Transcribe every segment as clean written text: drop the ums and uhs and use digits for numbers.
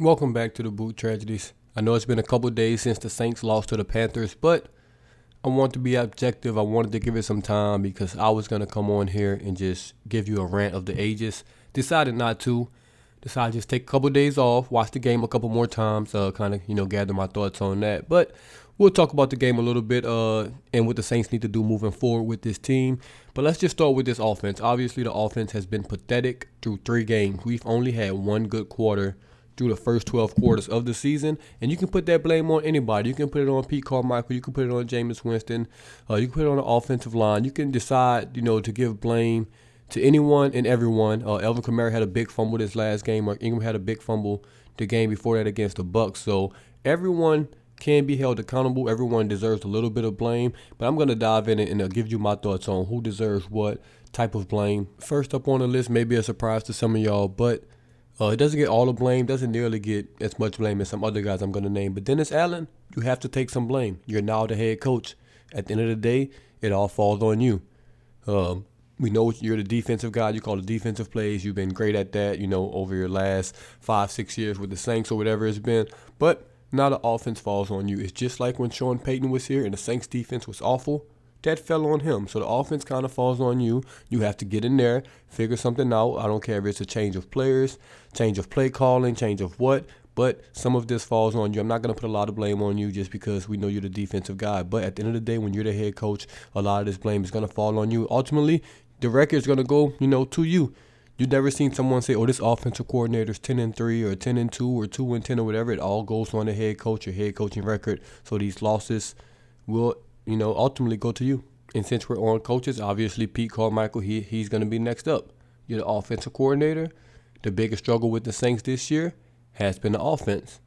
Welcome back to DaBoot Tragedies. I know it's been a couple days since the Saints lost to the Panthers, but I want to be objective. I wanted to give it some time because I was going to come on here and just give you a rant of the ages. Decided not to. Decided to just take a couple days off, watch the game a couple more times, kind of, gather my thoughts on that. But we'll talk about the game a little bit and what the Saints need to do moving forward with this team. But let's just start with this offense. Obviously, the offense has been pathetic through 3 games. We've only had one good quarter through the first 12 quarters of the season, and you can put that blame on anybody. You can put it on Pete Carmichael, you can put it on Jameis Winston, you can put it on the offensive line. You can decide, to give blame to anyone and everyone. Elvin Kamara had a big fumble this last game. Mark Ingram had a big fumble the game before that against the Bucs. So everyone can be held accountable. Everyone deserves a little bit of blame, but I'm going to dive in and give you my thoughts on who deserves what type of blame. First up on the list, maybe a surprise to some of y'all, but it doesn't get all the blame, doesn't nearly get as much blame as some other guys I'm going to name. But Dennis Allen, you have to take some blame. You're now the head coach. At the end of the day, it all falls on you. We know you're the defensive guy. You call the defensive plays. You've been great at that, over your last 5-6 years with the Saints or whatever it's been. But now the offense falls on you. It's just like when Sean Payton was here and the Saints defense was awful. That fell on him. So the offense kind of falls on you. You have to get in there, figure something out. I don't care if it's a change of players, change of play calling, change of what, but some of this falls on you. I'm not going to put a lot of blame on you just because we know you're the defensive guy. But at the end of the day, when you're the head coach, a lot of this blame is going to fall on you. Ultimately, the record is going to go, to you. You've never seen someone say, this offensive coordinator's 10-3 or 10-2 or 2-10 or whatever. It all goes on the head coach, your head coaching record. So these losses will ultimately go to you. And since we're on coaches, obviously Pete Carmichael, he's going to be next up. You're the offensive coordinator. The biggest struggle with the Saints this year has been the offense.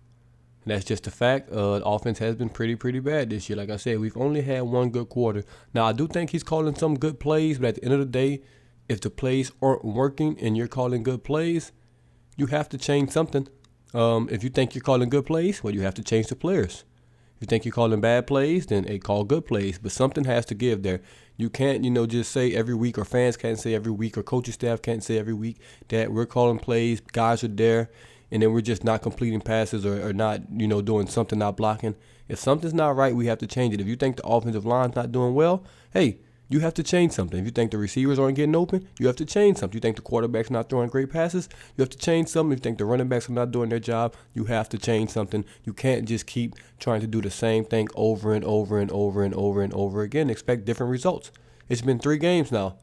And that's just a fact. The offense has been pretty bad this year. Like I said, we've only had one good quarter. Now, I do think he's calling some good plays, but at the end of the day, if the plays aren't working and you're calling good plays, you have to change something. If you think you're calling good plays, well, you have to change the players. If you think you're calling bad plays, then call good plays. But something has to give there. You can't, just say every week, or fans can't say every week, or coaching staff can't say every week that we're calling plays, guys are there, and then we're just not completing passes or not, doing something, not blocking. If something's not right, we have to change it. If you think the offensive line's not doing well, hey, you have to change something. If you think the receivers aren't getting open, you have to change something. If you think the quarterback's not throwing great passes, you have to change something. If you think the running backs are not doing their job, you have to change something. You can't just keep trying to do the same thing over and over and over and over and over again. Expect different results. It's been 3 games now.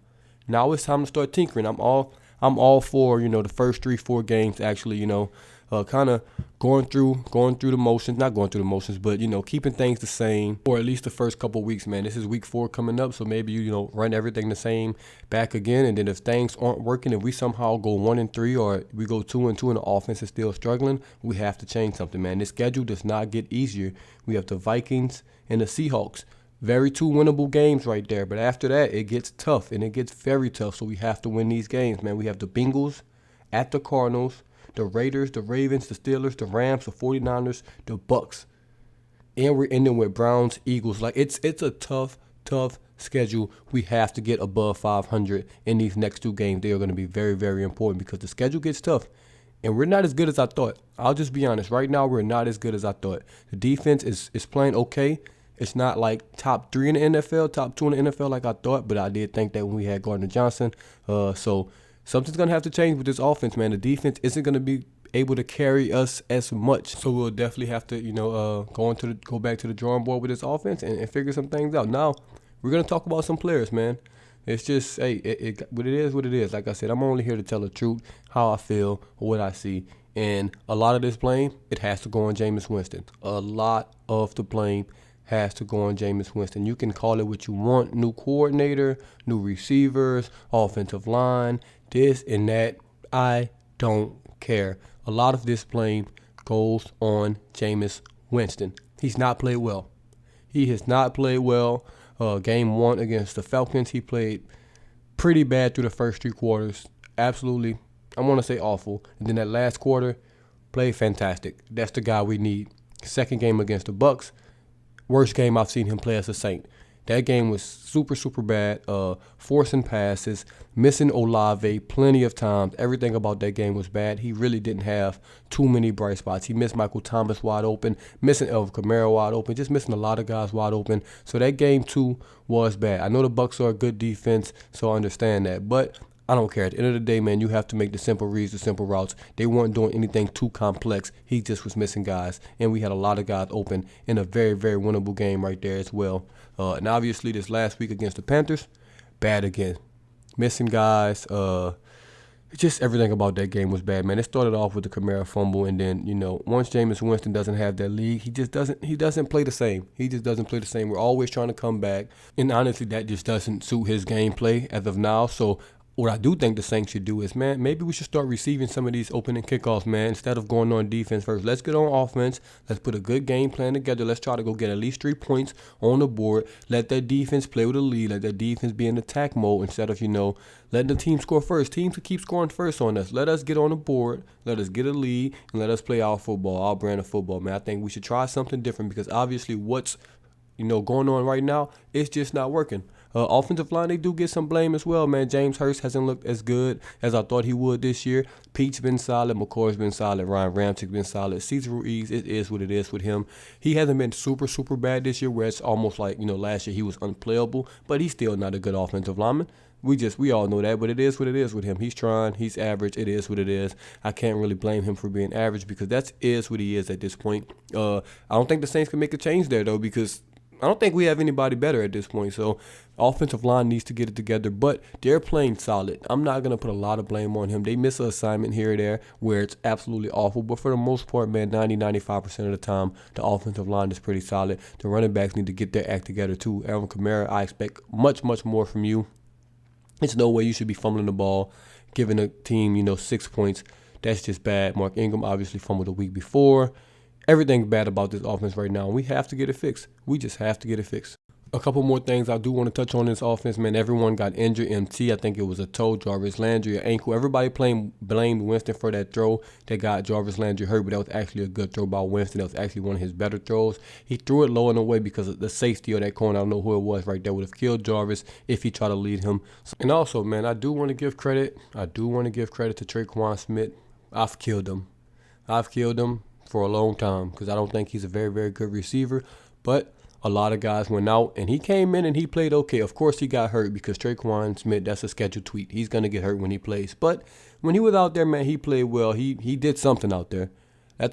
Now it's time to start tinkering. I'm all for, the first 3-4 games actually, kind of going through the motions, not going through the motions, but, keeping things the same, or at least the first couple weeks, man. This is week 4 coming up, so maybe, run everything the same back again. And then if things aren't working, if we somehow go 1-3 or we go 2-2 and the offense is still struggling, we have to change something, man. This schedule does not get easier. We have the Vikings and the Seahawks. Very 2 winnable games right there. But after that, it gets tough, and it gets very tough. So we have to win these games, man. We have the Bengals at the Cardinals, the Raiders, the Ravens, the Steelers, the Rams, the 49ers, the Bucs. And we're ending with Browns, Eagles. Like, it's a tough schedule. We have to get above 500 in these next 2 games. They are going to be very, very important because the schedule gets tough. And we're not as good as I thought. I'll just be honest. Right now, we're not as good as I thought. The defense is playing okay. It's not like top 3 in the NFL, top 2 in the NFL like I thought, but I did think that when we had Gardner Johnson. So something's going to have to change with this offense, man. The defense isn't going to be able to carry us as much. So we'll definitely have to, go back to the drawing board with this offense and figure some things out. Now, we're going to talk about some players, man. It's just, hey, what it is, what it is. Like I said, I'm only here to tell the truth, how I feel, or what I see. And a lot of this blame, it has to go on Jameis Winston. A lot of the blame has to go on Jameis Winston. You can call it what you want. New coordinator, new receivers, offensive line, this and that. I don't care. A lot of this blame goes on Jameis Winston. He's not played well. He has not played well. Game 1 against the Falcons, he played pretty bad through the first 3 quarters. Absolutely, I want to say awful. And then that last quarter, played fantastic. That's the guy we need. Second game against the Bucs, worst game I've seen him play as a Saint. That game was super, super bad. Forcing passes, missing Olave plenty of times. Everything about that game was bad. He really didn't have too many bright spots. He missed Michael Thomas wide open, missing Elvin Kamara wide open, just missing a lot of guys wide open. So that game too was bad. I know the Bucs are a good defense, so I understand that. But I don't care. At the end of the day, man, you have to make the simple reads, the simple routes. They weren't doing anything too complex. He just was missing guys. And we had a lot of guys open in a very, very winnable game right there as well. And obviously this last week against the Panthers, bad again. Missing guys. Just everything about that game was bad, man. It started off with the Kamara fumble, and then, once Jameis Winston doesn't have that lead, he doesn't play the same. He just doesn't play the same. We're always trying to come back. And honestly, that just doesn't suit his gameplay as of now. So what I do think the Saints should do is, man, maybe we should start receiving some of these opening kickoffs, man, instead of going on defense first. Let's get on offense. Let's put a good game plan together. Let's try to go get at least 3 points on the board. Let that defense play with the lead. Let that defense be in attack mode instead of, letting the team score first. Teams will keep scoring first on us. Let us get on the board. Let us get a lead, and let us play our football, our brand of football, man. I think we should try something different because obviously what's going on right now, it's just not working. Offensive line, they do get some blame as well, man. James Hurst hasn't looked as good as I thought he would this year. Pete's been solid. McCoy's been solid. Ryan Ramchick's been solid. Cesar Ruiz, it is what it is with him. He hasn't been super, super bad this year, where it's almost like, last year he was unplayable, but he's still not a good offensive lineman. We all know that, but it is what it is with him. He's trying. He's average. It is what it is. I can't really blame him for being average because that is what he is at this point. I don't think the Saints can make a change there, though, because I don't think we have anybody better at this point. So offensive line needs to get it together, but they're playing solid. I'm not going to put a lot of blame on him. They miss an assignment here or there where it's absolutely awful, but for the most part, man, 90-95% of the time, the offensive line is pretty solid. The running backs need to get their act together too. Alvin Kamara, I expect much, much more from you. It's no way you should be fumbling the ball, giving a team, 6 points. That's just bad. Mark Ingram obviously fumbled the week before. Everything's bad about this offense right now. We have to get it fixed. We just have to get it fixed. A couple more things I do want to touch on this offense, man. Everyone got injured. MT, I think it was a toe. Jarvis Landry, an ankle. Everybody blamed Winston for that throw that got Jarvis Landry hurt, but that was actually a good throw by Winston. That was actually one of his better throws. He threw it low and away because of the safety of that corner. I don't know who it was right there. Would have killed Jarvis if he tried to lead him. And also, man, I do want to give credit. to Traquan Smith. I've killed him for a long time because I don't think he's a very, very good receiver. But a lot of guys went out, and he came in and he played okay. Of course, he got hurt because Traquan Smith, that's a scheduled tweet. He's going to get hurt when he plays. But when he was out there, man, he played well. He did something out there.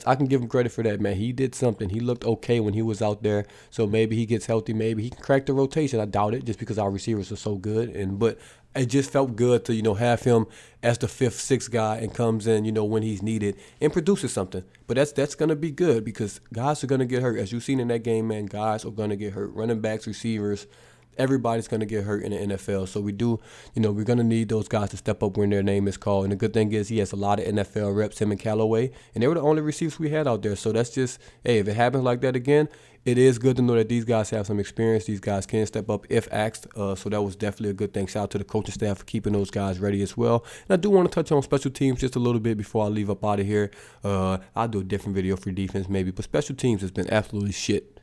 I can give him credit for that, man. He did something. He looked okay when he was out there. So maybe he gets healthy. Maybe he can crack the rotation. I doubt it just because our receivers are so good. But it just felt good to, have him as the 5th, 6th guy and comes in, when he's needed and produces something. But that's going to be good because guys are going to get hurt. As you've seen in that game, man, guys are going to get hurt. Running backs, receivers, everybody's going to get hurt in the NFL. So we do, we're going to need those guys to step up when their name is called. And the good thing is he has a lot of NFL reps, him and Callaway. And they were the only receivers we had out there. So that's just, hey, if it happens like that again, it is good to know that these guys have some experience. These guys can step up if asked. So that was definitely a good thing. Shout out to the coaching staff for keeping those guys ready as well. And I do want to touch on special teams just a little bit before I leave up out of here. I'll do a different video for defense maybe. But special teams has been absolutely shit.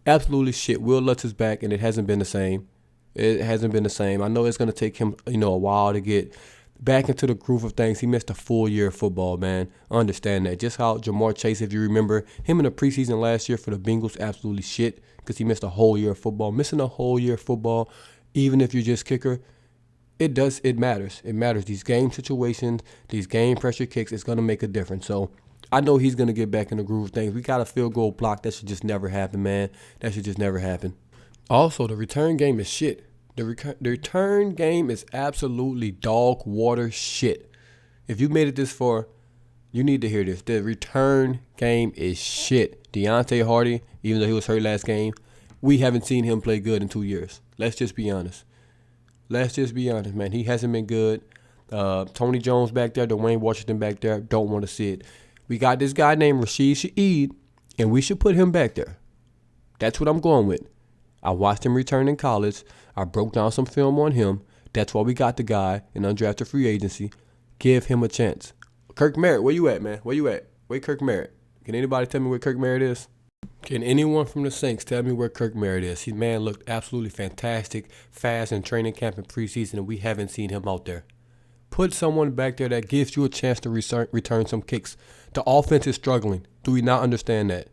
Absolutely shit. Will Lutz is back, and it hasn't been the same. I know it's going to take him, a while to get back into the groove of things. He missed a full year of football, man. I understand that. Just how Jamar Chase, if you remember, him in the preseason last year for the Bengals, absolutely shit because he missed a whole year of football. Missing a whole year of football, even if you're just kicker, it matters. It matters. These game situations, these game pressure kicks, it's going to make a difference. So I know he's going to get back in the groove of things. We got a field goal block. That should just never happen, man. That should just never happen. Also, the return game is shit. The return game is absolutely dog water shit. If you made it this far, you need to hear this. The return game is shit. Deontay Hardy, even though he was hurt last game, we haven't seen him play good in 2 years. Let's just be honest. Man. He hasn't been good. Tony Jones back there, Dwayne Washington back there, don't want to see it. We got this guy named Rashid Shaheed, and we should put him back there. That's what I'm going with. I watched him return in college. I broke down some film on him. That's why we got the guy in undrafted free agency. Give him a chance. Kirk Merritt, where you at, man? Where you at? Where Kirk Merritt? Can anybody tell me where Kirk Merritt is? Can anyone from the Saints tell me where Kirk Merritt is? His man looked absolutely fantastic, fast in training camp and preseason, and we haven't seen him out there. Put someone back there that gives you a chance to return some kicks. The offense is struggling. Do we not understand that?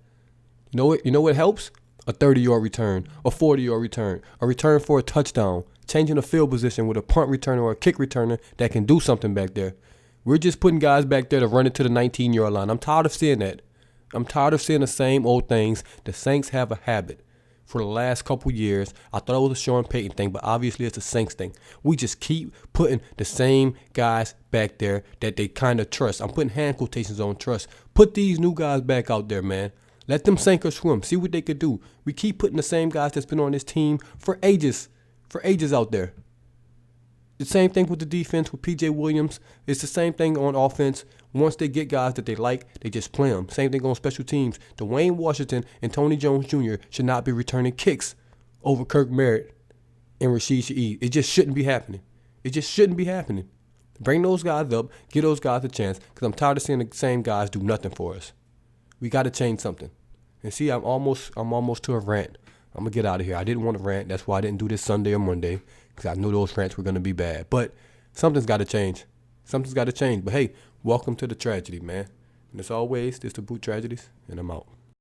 You know what helps? A 30-yard return, a 40-yard return, a return for a touchdown, changing the field position with a punt returner or a kick returner that can do something back there. We're just putting guys back there to run it to the 19-yard line. I'm tired of seeing that. I'm tired of seeing the same old things. The Saints have a habit. For the last couple years, I thought it was a Sean Payton thing, but obviously it's a Saints thing. We just keep putting the same guys back there that they kind of trust. I'm putting hand quotations on trust. Put these new guys back out there, man. Let them sink or swim. See what they could do. We keep putting the same guys that's been on this team for ages out there. The same thing with the defense with P.J. Williams. It's the same thing on offense. Once they get guys that they like, they just play them. Same thing on special teams. Dwayne Washington and Tony Jones Jr. should not be returning kicks over Kirk Merritt and Rashid Shaheed. It just shouldn't be happening. It just shouldn't be happening. Bring those guys up. Give those guys a chance because I'm tired of seeing the same guys do nothing for us. We got to change something. And see, I'm almost to a rant. I'm going to get out of here. I didn't want to rant. That's why I didn't do this Sunday or Monday because I knew those rants were going to be bad. But something's got to change. Something's got to change. But hey, welcome to the tragedy, man. And as always, this is DaBoot Tragedies, and I'm out.